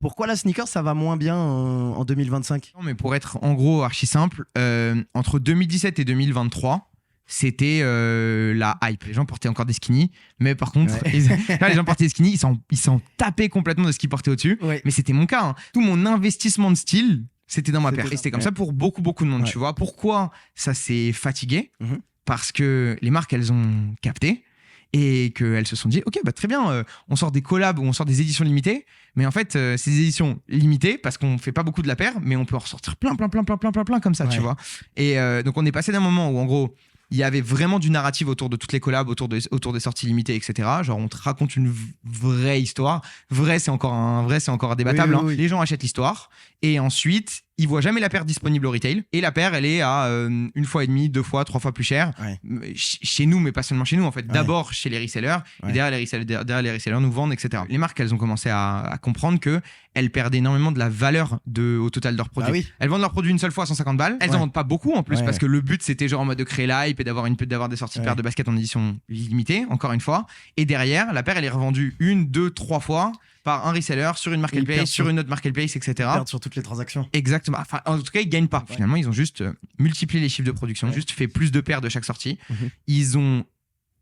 Pourquoi la sneaker, ça va moins bien en 2025? Non, mais pour être en gros archi simple, entre 2017 et 2023, c'était la hype. Les gens portaient encore des skinny, mais par contre, là, les gens portaient des skinny, ils s'en tapaient complètement de ce qu'ils portaient au-dessus. Ouais. Mais c'était mon cas. Hein. Tout mon investissement de style, c'était dans ma paire. Et c'était comme ça pour beaucoup de monde, tu vois. Pourquoi ça s'est fatigué? Parce que les marques, elles ont capté et qu'elles se sont dit, ok, bah très bien, on sort des collabs ou on sort des éditions limitées, mais en fait, c'est des éditions limitées parce qu'on fait pas beaucoup de la paire, mais on peut en ressortir plein comme ça, tu vois. Et donc, on est passé d'un moment où, en gros, il y avait vraiment du narratif autour de toutes les collabs, autour des sorties limitées, etc. Genre, on te raconte une vraie histoire. Vrai, c'est encore débattable. Oui. Les gens achètent l'histoire et ensuite, ils voient jamais la paire disponible au retail. Et la paire, elle est à 1,5 fois, 2 fois, 3 fois plus cher. Chez nous, mais pas seulement chez nous. En fait, d'abord chez les resellers. Et derrière les resellers nous vendent, etc. Les marques, elles ont commencé à comprendre que elles perdent énormément de la valeur au total de leurs produits. Elles vendent leurs produits une seule fois à 150 balles. Elles en vendent pas beaucoup en plus parce que le but, c'était genre en mode de créer l'hype et d'avoir des sorties de paires de baskets en édition limitée, encore une fois. Et derrière, la paire, elle est revendue 1, 2, 3 fois par un reseller sur une marketplace, sur une autre marketplace, etc. Ils perdent sur toutes les transactions. Exactement. Enfin, en tout cas, ils gagnent pas. Finalement, ils ont juste multiplié les chiffres de production, juste fait plus de paires de chaque sortie. Ils ont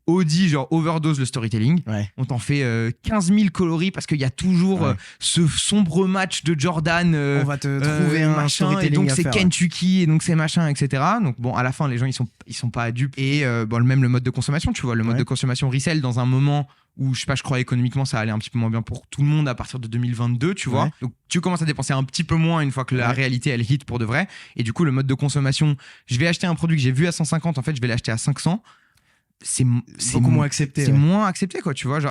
Audi, genre overdose le storytelling. On t'en fait 15 000 coloris parce qu'il y a toujours ce sombre match de Jordan. On va te trouver un machin, storytelling. Et donc c'est Kentucky, et donc c'est machin, etc. Donc bon, à la fin, les gens ils sont pas dupes. Et même le mode de consommation, tu vois, le mode de consommation resell dans un moment où je sais pas, je crois économiquement ça allait un petit peu moins bien pour tout le monde à partir de 2022, tu vois. Donc tu commences à dépenser un petit peu moins une fois que la réalité elle hit pour de vrai. Et du coup, le mode de consommation, je vais acheter un produit que j'ai vu à 150, en fait, je vais l'acheter à 500. C'est beaucoup moins accepté. C'est moins accepté, quoi, tu vois. Genre,